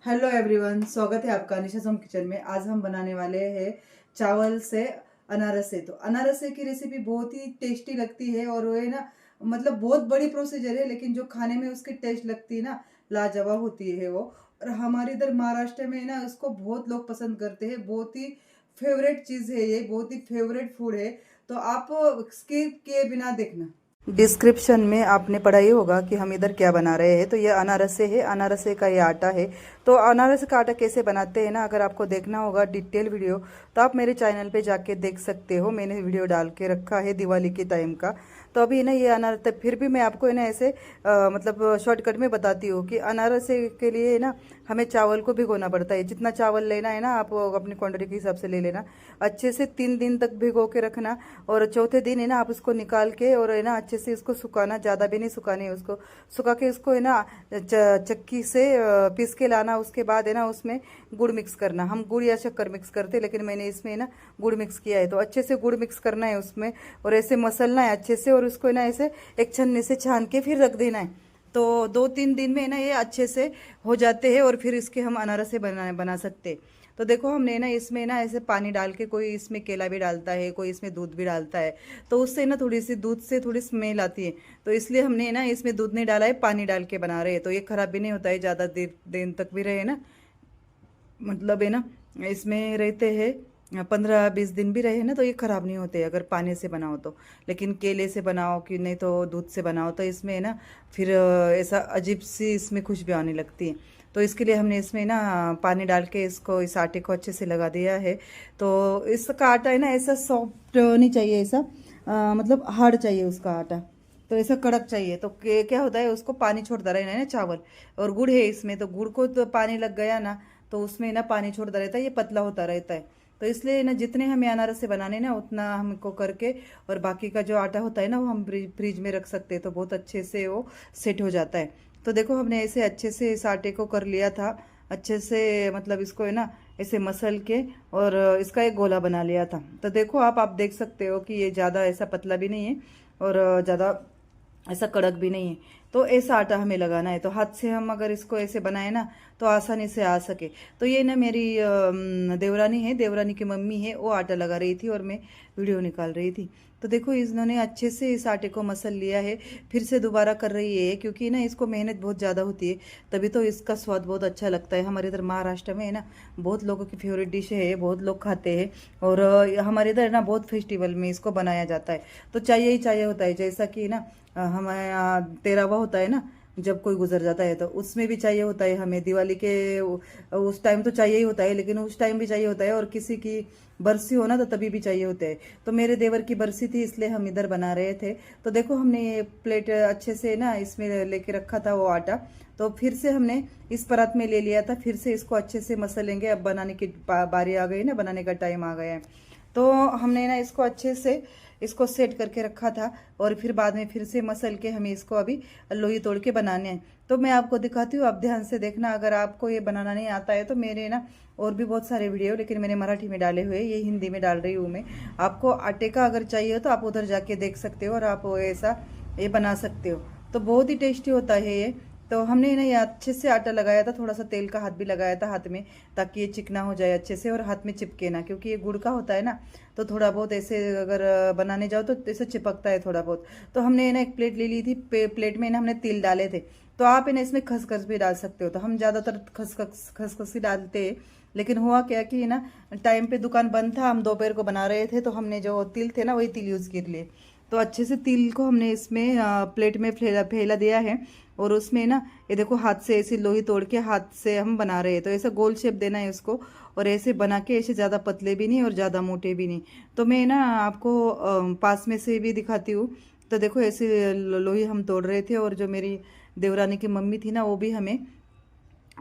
Hello everyone, स्वागत है आपका निशा होम किचन में। आज हम बनाने वाले हैं चावल से अनारसे। तो अनारसे की रेसिपी बहुत ही टेस्टी लगती है और वो है ना, मतलब बहुत बड़ी प्रोसीजर है, लेकिन जो खाने में उसकी टेस्ट लगती है ना, लाजवाब होती है वो। और हमारे इधर महाराष्ट्र में ना उसको बहुत लोग पसंद करते हैं। बहुत ही फेवरेट चीज़ है ये, बहुत ही फेवरेट फूड है। तो आप स्किप किए बिना देखना। डिस्क्रिप्शन में आपने पढ़ा ही होगा कि हम इधर क्या बना रहे हैं। तो ये अनारसे है, अनारसे का ये आटा है। तो अनारस का आटा कैसे बनाते हैं ना, अगर आपको देखना होगा डिटेल वीडियो, तो आप मेरे चैनल पे जाके देख सकते हो। मैंने वीडियो डाल के रखा है दिवाली के टाइम का। तो अभी ना ये अनारस, फिर भी मैं आपको है ना ऐसे मतलब शॉर्टकट में बताती हूँ कि अनारसे के लिए ना हमें चावल को भिगोना पड़ता है। जितना चावल लेना है ना, आप अपनी क्वांटिटी के हिसाब से ले लेना। अच्छे से 3 दिन तक भिगो के रखना, और चौथे दिन है ना आप उसको निकाल के और है ना अच्छे से इसको सुखाना। ज़्यादा भी नहीं सुखानी है उसको, सुखा के इसको है ना चक्की से पीस के लाना। उसके बाद है ना उसमें गुड़ मिक्स करना। हम गुड़ या शक्कर मिक्स करते, लेकिन मैंने इसमें ना गुड़ मिक्स किया है। तो अच्छे से गुड़ मिक्स करना है उसमें, और ऐसे मसलना है अच्छे से, और उसको है ना ऐसे एक छन्नी से छान के फिर रख देना है। तो 2-3 दिन में ना ये अच्छे से हो जाते हैं, और फिर इसके हम अनारसे बना सकते हैं। तो देखो हमने ना इसमें ना ऐसे पानी डाल के, कोई इसमें केला भी डालता है, कोई इसमें दूध भी डालता है। तो उससे ना थोड़ी सी दूध से थोड़ी स्मेल आती है। तो इसलिए हमने ना इसमें दूध नहीं डाला है, पानी डाल के बना रहे हैं। तो ये खराब भी नहीं होता है, ज़्यादा देर दिन तक भी रहे ना, मतलब है ना इसमें रहते हैं 15-20 दिन भी रहे ना, तो ये ख़राब नहीं होते अगर पानी से बनाओ तो। लेकिन केले से बनाओ कि नहीं तो दूध से बनाओ, तो इसमें है ना फिर ऐसा अजीब सी इसमें खुशबू आने लगती है। तो इसके लिए हमने इसमें ना पानी डाल के इसको, इस आटे को अच्छे से लगा दिया है। तो इसका आटा है ना ऐसा सॉफ्ट नहीं चाहिए, ऐसा मतलब हार्ड चाहिए उसका आटा। तो ऐसा कड़क चाहिए। तो क्या होता है, उसको पानी छोड़ता रहना है ना चावल, और गुड़ है इसमें, तो गुड़ को तो पानी लग गया ना, तो उसमें ना पानी छोड़ता रहता है, ये पतला होता रहता है। तो इसलिए ना जितने हमें अनारस से बनाने ना उतना हमको करके, और बाकी का जो आटा होता है ना वो हम फ्रिज में रख सकते हैं। तो बहुत अच्छे से वो सेट हो जाता है। तो देखो हमने ऐसे अच्छे से इस आटे को कर लिया था अच्छे से, मतलब इसको है ना ऐसे मसल के, और इसका एक गोला बना लिया था। तो देखो आप देख सकते हो कि ये ज़्यादा ऐसा पतला भी नहीं है, और ज़्यादा ऐसा कड़क भी नहीं है। तो ऐसा आटा हमें लगाना है। तो हाथ से हम अगर इसको ऐसे बनाए ना, तो आसानी से आ सके। तो ये ना मेरी देवरानी है, देवरानी की मम्मी है, वो आटा लगा रही थी और मैं वीडियो निकाल रही थी। तो देखो इन्होंने अच्छे से इस आटे को मसल लिया है। फिर से दोबारा कर रही है, क्योंकि ना इसको मेहनत बहुत ज़्यादा होती है, तभी तो इसका स्वाद बहुत अच्छा लगता है। हमारे इधर महाराष्ट्र में है ना बहुत लोगों की फेवरेट डिश है, बहुत लोग खाते हैं। और हमारे इधर ना बहुत फेस्टिवल में इसको बनाया जाता है। तो चाहिए ही चाहिए होता है, जैसा कि ना हमारे यहाँ तेरहवा होता है ना, जब कोई गुजर जाता है तो उसमें भी चाहिए होता है हमें। दिवाली के उस टाइम तो चाहिए ही होता है, लेकिन उस टाइम भी चाहिए होता है, और किसी की बरसी हो ना तो तभी भी चाहिए होते हैं। तो मेरे देवर की बरसी थी, इसलिए हम इधर बना रहे थे। तो देखो हमने ये प्लेट अच्छे से ना इसमें लेके रखा था वो आटा। तो फिर से हमने इस परात में ले लिया था, फिर से इसको अच्छे से मसलेंगे। अब बनाने की बारी आ गई ना, बनाने का टाइम आ गया है। तो हमने ना इसको अच्छे से इसको सेट करके रखा था, और फिर बाद में फिर से मसल के हमें इसको अभी लोई तोड़ के बनाने हैं। तो मैं आपको दिखाती हूँ, आप ध्यान से देखना। अगर आपको ये बनाना नहीं आता है तो मेरे ना और भी बहुत सारे वीडियो, लेकिन मैंने मराठी में डाले हुए, ये हिंदी में डाल रही हूँ मैं। आपको आटे का अगर चाहिए तो आप उधर जाके देख सकते हो, और आप ऐसा ये बना सकते हो। तो बहुत ही टेस्टी होता है ये। तो हमने ना ये अच्छे से आटा लगाया था, थोड़ा सा तेल का हाथ भी लगाया था हाथ में, ताकि ये चिकना हो जाए अच्छे से और हाथ में चिपके ना, क्योंकि ये गुड़ का होता है ना। तो थोड़ा बहुत ऐसे अगर बनाने जाओ तो ऐसे चिपकता है थोड़ा बहुत। तो हमने ना एक प्लेट ले ली थी, प्लेट में ना हमने तिल डाले थे। तो आप ना इसमें खसखस भी डाल सकते हो। तो हम ज़्यादातर खसखस ही डालते हैं। लेकिन हुआ क्या कि ना टाइम पे दुकान बंद था, हम दोपहर को बना रहे थे, तो हमने जो तिल थे ना वही तिल यूज़ कर लिए। तो अच्छे से तिल को हमने इसमें प्लेट में फैला दिया है। और उसमें ना ये देखो हाथ से ऐसी लोई तोड़ के हाथ से हम बना रहे हैं। तो ऐसा गोल शेप देना है उसको, और ऐसे बना के ऐसे ज़्यादा पतले भी नहीं और ज़्यादा मोटे भी नहीं। तो मैं ना आपको पास में से भी दिखाती हूँ। तो देखो ऐसे लोई हम तोड़ रहे थे, और जो मेरी देवरानी की मम्मी थी ना वो भी हमें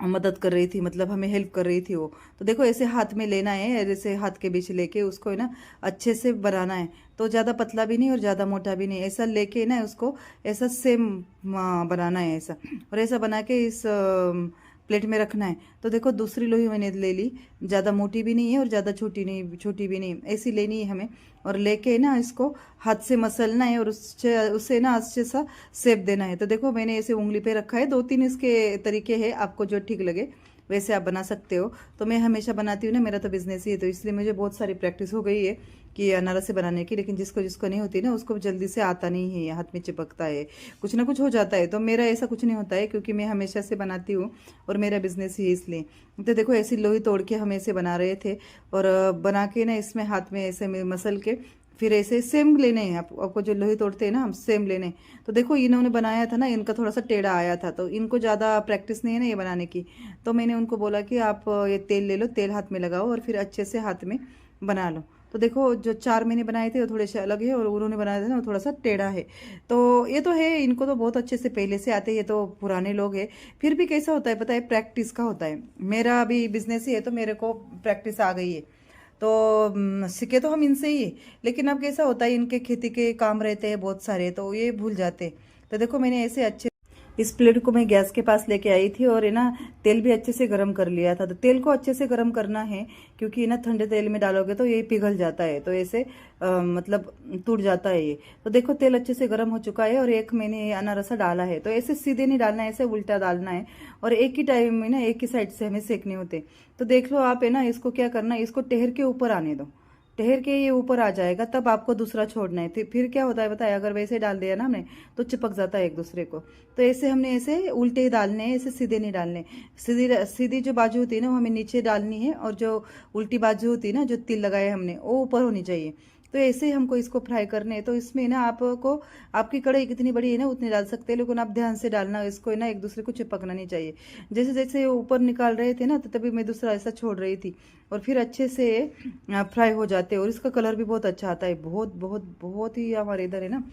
मदद कर रही थी, मतलब हमें हेल्प कर रही थी वो। तो देखो ऐसे हाथ में लेना है, जैसे हाथ के बीच लेके उसको है ना अच्छे से बनाना है। तो ज़्यादा पतला भी नहीं और ज़्यादा मोटा भी नहीं, ऐसा लेके ना उसको ऐसा सेम बनाना है ऐसा। और ऐसा बना के इस प्लेट में रखना है। तो देखो दूसरी लोही मैंने ले ली, ज़्यादा मोटी भी नहीं है और ज़्यादा छोटी नहीं, छोटी भी नहीं, ऐसी लेनी है हमें। और लेके ना इसको हाथ से मसलना है, और उससे उससे ना अच्छे सा शेप देना है। तो देखो मैंने ऐसे उंगली पे रखा है, 2-3 इसके तरीके हैं, आपको जो ठीक लगे वैसे आप बना सकते हो। तो मैं हमेशा बनाती हूँ ना, मेरा तो बिजनेस ही है, तो इसलिए मुझे बहुत सारी प्रैक्टिस हो गई है कि अनारसे बनाने की। लेकिन जिसको जिसको नहीं होती ना, उसको जल्दी से आता नहीं है, हाथ में चिपकता है, कुछ ना कुछ हो जाता है। तो मेरा ऐसा कुछ नहीं होता है, क्योंकि मैं हमेशा से बनाती हूँ और मेरा बिजनेस ही है इसलिए। तो देखो ऐसी लोई तोड़ के हम ऐसे बना रहे थे, और बना के ना इसमें हाथ में ऐसे मसल के फिर ऐसे सेम लेने हैं। आपको जो लोही तोड़ते हैं ना, हम सेम लेने हैं। तो देखो इन्होंने बनाया था ना, इनका थोड़ा सा टेढ़ा आया था, तो इनको ज़्यादा प्रैक्टिस नहीं है ना ये बनाने की। तो मैंने उनको बोला कि आप ये तेल ले लो, तेल हाथ में लगाओ और फिर अच्छे से हाथ में बना लो। तो देखो जो 4 मैंने बनाए थे वो थोड़े से अलग है, और उन्होंने बनाया था ना वो थोड़ा सा टेढ़ा है। तो ये तो है, इनको तो बहुत अच्छे से पहले से आते हैं, ये तो पुराने लोग हैं। फिर भी कैसा होता है पता है, प्रैक्टिस का होता है। मेरा अभी बिजनेस ही है, तो मेरे को प्रैक्टिस आ गई है। तो सीखे तो हम इनसे ही, लेकिन अब कैसा होता है, इनके खेती के काम रहते हैं बहुत सारे, तो ये भूल जाते हैं। तो देखो मैंने ऐसे अच्छे इस प्लेट को मैं गैस के पास लेके आई थी, और है ना तेल भी अच्छे से गर्म कर लिया था। तो तेल को अच्छे से गर्म करना है, क्योंकि ना ठंडे तेल में डालोगे तो ये पिघल जाता है, तो ऐसे मतलब टूट जाता है ये। तो देखो तेल अच्छे से गर्म हो चुका है, और एक मैंने अनारसा डाला है। तो ऐसे सीधे नहीं डालना है, ऐसे उल्टा डालना है, और एक ही टाइम में ना एक ही साइड से हमें सेकने होते। तो देख लो आप, है ना इसको क्या करना है, इसको ठहर के ऊपर आने दो। ठहर के ये ऊपर आ जाएगा, तब आपको दूसरा छोड़ना है। फिर क्या होता है बताया, अगर वैसे डाल दिया ना हमने, तो चिपक जाता है एक दूसरे को। तो ऐसे हमने ऐसे उल्टे ही डालने हैं, ऐसे सीधे नहीं डालने। सीधी सीधी जो बाजू होती है ना, वो हमें नीचे डालनी है, और जो उल्टी बाजू होती है ना, जो तिल लगाए हमने, वो ऊपर होनी चाहिए। तो ऐसे ही हमको इसको फ्राई करने हैं। तो इसमें ना आपको, आपकी कढ़ाई कितनी बड़ी है ना उतनी डाल सकते हैं, लेकिन आप ध्यान से डालना, इसको ना एक दूसरे को चिपकना नहीं चाहिए। जैसे जैसे ऊपर निकाल रहे थे ना, तो तभी मैं दूसरा ऐसा छोड़ रही थी, और फिर अच्छे से फ्राई हो जाते हैं। और इसका कलर भी बहुत अच्छा आता है, बहुत बहुत बहुत ही हमारे इधर है ना,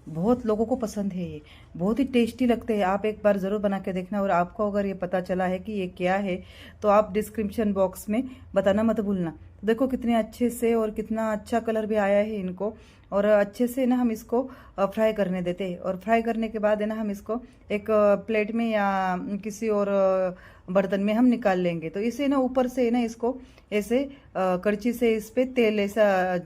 बहुत लोगों को पसंद है ये, बहुत ही टेस्टी लगते हैं। आप एक बार ज़रूर बना के देखना, और आपको अगर ये पता चला है कि ये क्या है, तो आप डिस्क्रिप्शन बॉक्स में बताना मत भूलना। तो देखो कितने अच्छे से, और कितना अच्छा कलर भी आया है इनको। और अच्छे से ना हम इसको फ्राई करने देते हैं, और फ्राई करने के बाद है ना हम इसको एक प्लेट में या किसी और बर्तन में हम निकाल लेंगे। तो इसे ना ऊपर से ना इसको ऐसे कड़ची से इस पे तेल ऐसा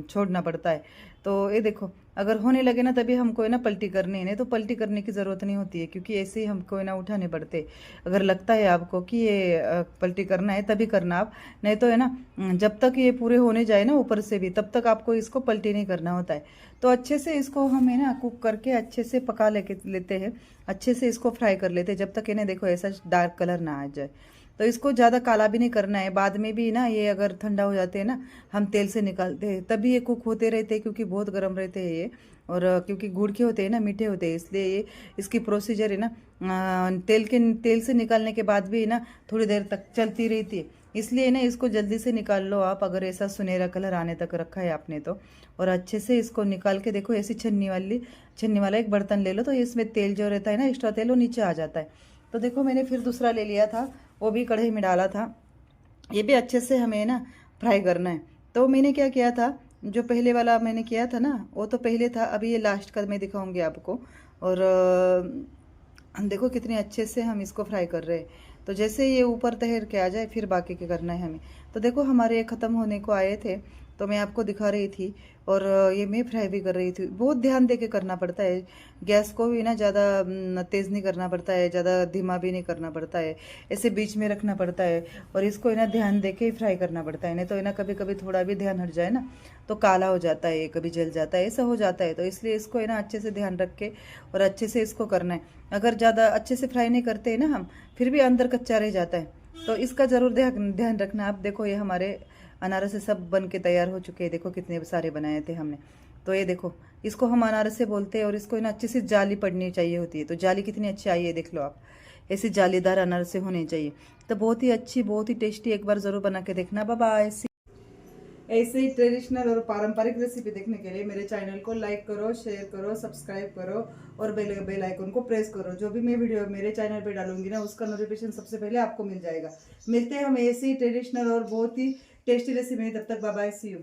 छोड़ना पड़ता है। तो ये देखो, अगर होने लगे ना तभी हमको है ना पलटी करनी है, नहीं तो पलटी करने की ज़रूरत नहीं होती है, क्योंकि ऐसे ही हमको है ना उठाने पड़ते। अगर लगता है आपको कि ये पलटी करना है तभी करना आप, नहीं तो है ना जब तक ये पूरे होने जाए ना ऊपर से भी, तब तक आपको इसको पलटी नहीं करना होता है। तो अच्छे से इसको हम है ना कुक करके अच्छे से पका लेते हैं, अच्छे से इसको फ्राई कर लेते हैं, जब तक इन्हें देखो ऐसा डार्क कलर ना आ जाए। तो इसको ज़्यादा काला भी नहीं करना है, बाद में भी ना ये अगर ठंडा हो जाते हैं ना, हम तेल से निकालते हैं तभी ये कुक होते रहते हैं, क्योंकि बहुत गर्म रहते हैं ये। और क्योंकि गुड़ के होते हैं ना, मीठे होते हैं, इसलिए ये इसकी प्रोसीजर है ना तेल से निकालने के बाद भी ना थोड़ी देर तक चलती रहती है। इसलिए ना इसको जल्दी से निकाल लो आप, अगर ऐसा सुनहरा कलर आने तक रखा है आपने तो। और अच्छे से इसको निकाल के देखो, ऐसी छन्नी वाला एक बर्तन ले लो, तो इसमें तेल जो रहता है ना, एक्स्ट्रा तेल, वो नीचे आ जाता है। तो देखो मैंने फिर दूसरा ले लिया था, वो भी कढ़ाई में डाला था। ये भी अच्छे से हमें ना फ्राई करना है। तो मैंने क्या किया था, जो पहले वाला मैंने किया था ना, वो तो पहले था, अभी ये लास्ट का मैं दिखाऊंगी आपको। और देखो कितने अच्छे से हम इसको फ्राई कर रहे हैं। तो जैसे ये ऊपर तैर के आ जाए, फिर बाकी क्या करना है हमें। तो देखो हमारे ये ख़त्म होने को आए थे, तो मैं आपको दिखा रही थी, और ये मैं फ्राई भी कर रही थी। बहुत ध्यान दे के करना पड़ता है, गैस को भी ना ज़्यादा तेज़ नहीं करना पड़ता है, ज़्यादा धीमा भी नहीं करना पड़ता है, ऐसे बीच में रखना पड़ता है। और इसको है ना ध्यान दे के ही फ्राई करना पड़ता है, नहीं तो है ना कभी कभी थोड़ा भी ध्यान हट जाए ना, तो काला हो जाता है, कभी जल जाता है, ऐसा हो जाता है। तो इसलिए इसको है ना अच्छे से ध्यान रख के और अच्छे से इसको करना है। अगर ज़्यादा अच्छे से फ्राई नहीं करते हैं ना हम, फिर भी अंदर कच्चा रह जाता है। तो इसका ज़रूर ध्यान रखना। आप देखो ये हमारे अनारस से सब बन के तैयार हो चुके हैं, देखो कितने सारे बनाए थे हमने। तो ये देखो, इसको हम अनारस से बोलते हैं, और इसको ना अच्छी सी जाली पड़नी चाहिए होती है। तो जाली कितनी अच्छी आई है देख लो आप, ऐसी जालीदार अनारस से होनी चाहिए। तो बहुत ही अच्छी, बहुत ही टेस्टी, एक बार ज़रूर बना के देखना। बाबा ऐसे ही ट्रेडिशनल और पारंपरिक रेसिपी देखने के लिए मेरे चैनल को लाइक करो, शेयर करो, सब्सक्राइब करो, और बेल आइकन को प्रेस करो। जो भी मैं वीडियो मेरे चैनल पे डालूंगी ना, उसका नोटिफिकेशन सबसे पहले आपको मिल जाएगा। मिलते हैं हम ऐसे ही ट्रेडिशनल और बहुत ही टेस्टी रेसिपी में, तब तक बाय बाय, सी यू।